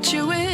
let you in.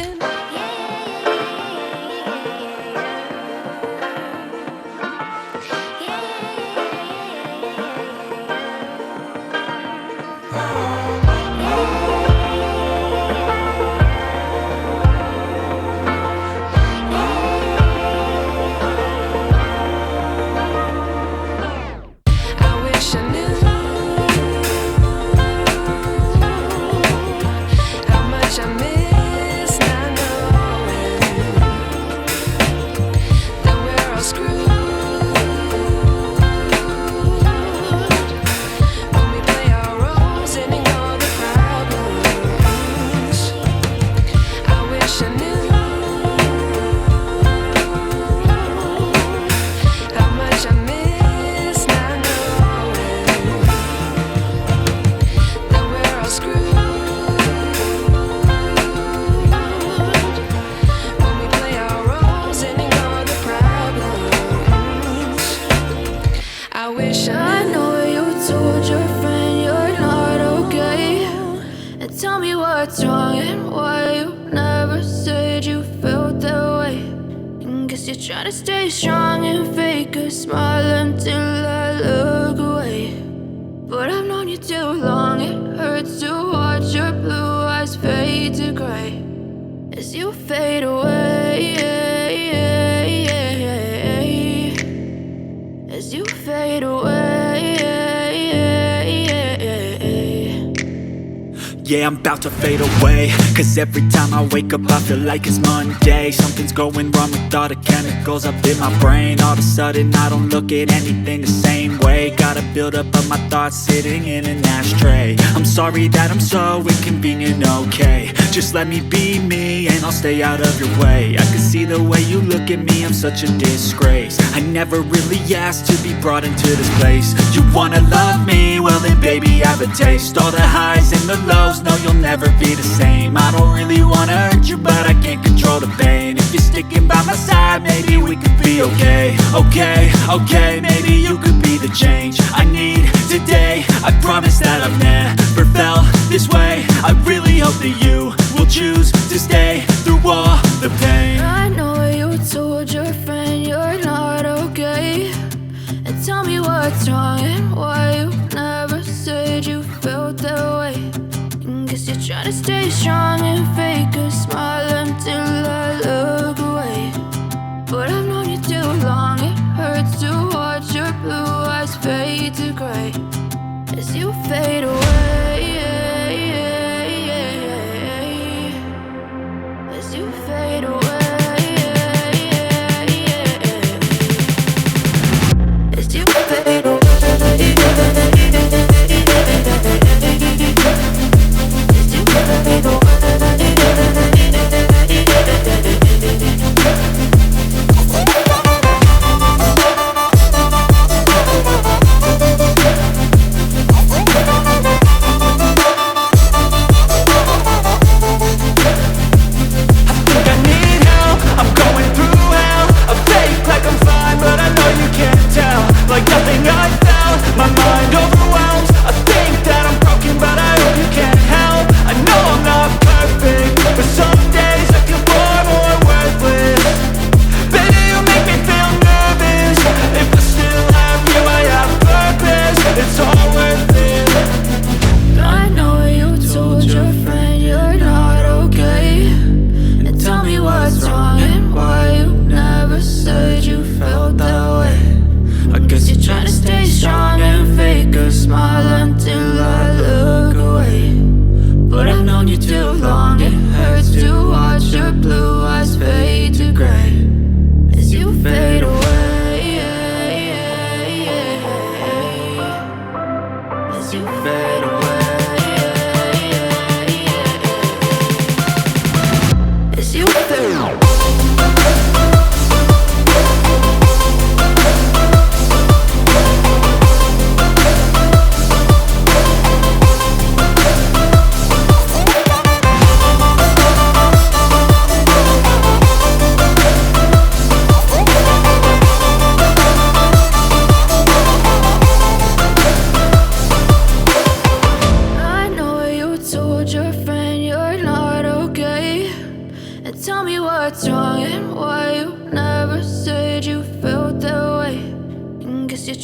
what's wrong and why you never said you felt that way. And guess you're trying to stay strong and fake a smile until I look away. But I've known you too long, it hurts to watch your blue eyes fade to gray as you fade away, as you fade away. Yeah, I'm about to fade away, cause every time I wake up I feel like it's Monday. Something's going wrong with all the chemicals up in my brain. All of a sudden I don't look at anything the same way. Got a buildup of my thoughts sitting in an ashtray. I'm sorry that I'm so inconvenient, okay. Just let me be me and I'll stay out of your way. I can see the way you look at me, I'm such a disgrace. I never really asked to be brought into this place. You wanna love me? Well then baby I have a taste. All the highs and the lows, no you'll never be the same. I don't really wanna hurt you but I can't control the pain. If you're sticking by my side maybe we could be okay. Okay, maybe you could be the change I need today. I promise that I've never felt this way. I really hope that you will choose to stay through all the pain. I know you told your friend you're not okay, and tell me what's wrong and why you never said you felt that way. And guess you're trying to stay strong and fake a smile until I look away. But I've known you too long, it hurts to watch your blue eyes fade to gray as you fade away, as you fade away, as you fade away.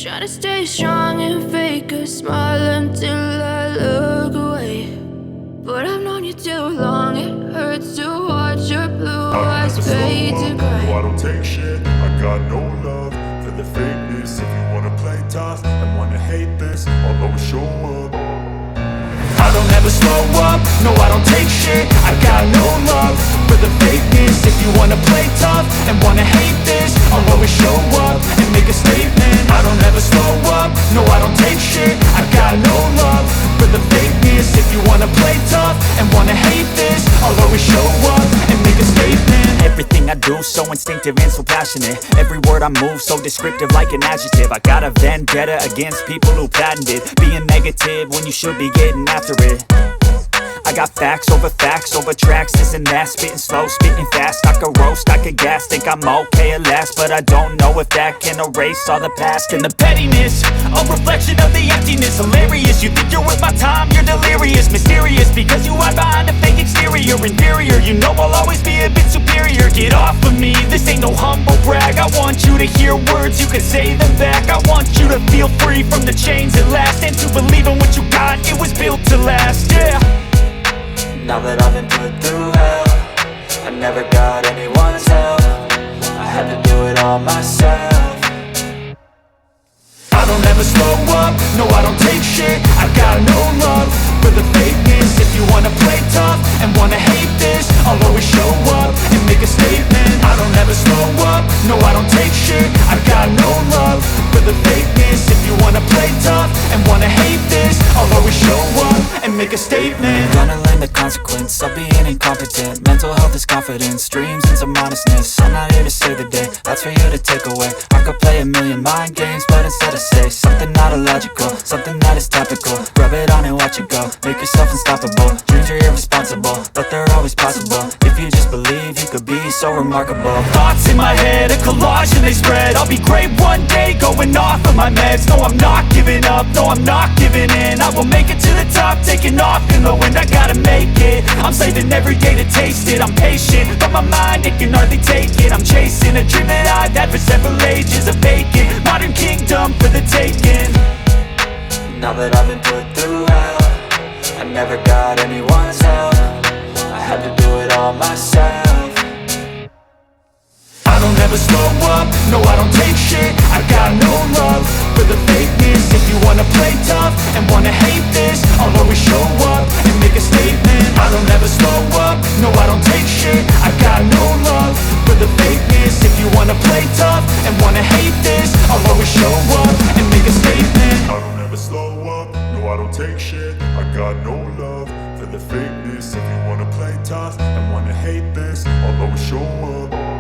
Try to stay strong and fake a smile until I look away. But I've known you too long, it hurts to watch your blue eyes fade to gray. No, I don't take shit, I got no love for the fakeness. If you wanna play tough and wanna hate this, I'll always show up. I don't ever slow up, no I don't take shit. I got no love for the fakeness. If you wanna play tough and wanna hate this, I'll always show up and make a statement. I don't ever slow up, no I don't take shit. I got no love for the fakeness. If you wanna play tough and wanna hate this, I'll always show up and make a statement. Everything I do so instinctive and so passionate. Every word I move so descriptive like an adjective. I got a vendetta against people who patented being negative when you should be getting after it. I got facts over tracks, this and that. Spitting slow, spitting fast, I could roast, I could gas. Think I'm okay at last, but I don't know if that can erase all the past. And the pettiness, a reflection of the emptiness. Hilarious, you think you're worth my time, you're delirious. Mysterious, because you hide behind a fake exterior. Inferior, you know I'll always be a bit superior. Get off of me, this ain't no humble brag. I want you to hear words, you can say them back. I want you to feel free from the chains at last, and to believe in what you got, it was built to last, yeah. Now that I've been put through hell, I never got anyone's help. I had to do it all myself. I don't ever slow up, no I don't take shit. I got no love for the fakeness. If you wanna play tough and wanna hate this, I'll always show up and make a statement. I don't ever slow up, no I don't take shit. I got no love for the fakeness. If you wanna play tough and wanna hate this, I'll always show up and make a statement. Gonna learn the consequence of being incompetent. Mental health is confidence, dreams and some honestness. I'm not here to save the day, that's for you to take away. I could play a million mind games, but instead I say something not illogical, something that is topical. Rub it on and watch it go, make yourself unstoppable. Dreams are irresponsible, but they're always possible. If you just believe, you could be so remarkable. Thoughts in my head, a collage and they spread. I'll be great one day, going off of my meds. No, I'm not giving up, no, I'm not giving in. I will make it to the top, taking off in the wind. I gotta make it, I'm saving every day to taste it. I'm patient, but my mind, it can hardly take it. I'm chasing a dream that I've had for several ages. A vacant, modern kingdom for the taking. Now that I've been put through hell, I never got anyone's help. I had to do it all myself. I don't ever slow up, no I don't take shit. I got no love for the fakeness. If you wanna play tough and wanna hate this, I'll always show up and make a statement. I don't ever slow up, no I don't take shit. I got no love for the fakeness. If you wanna play tough and wanna hate this, I'll always show up and make a statement. I don't ever slow up, no I don't take shit. I got no love for the fakeness. If you wanna play tough and wanna hate this, I'll always show up.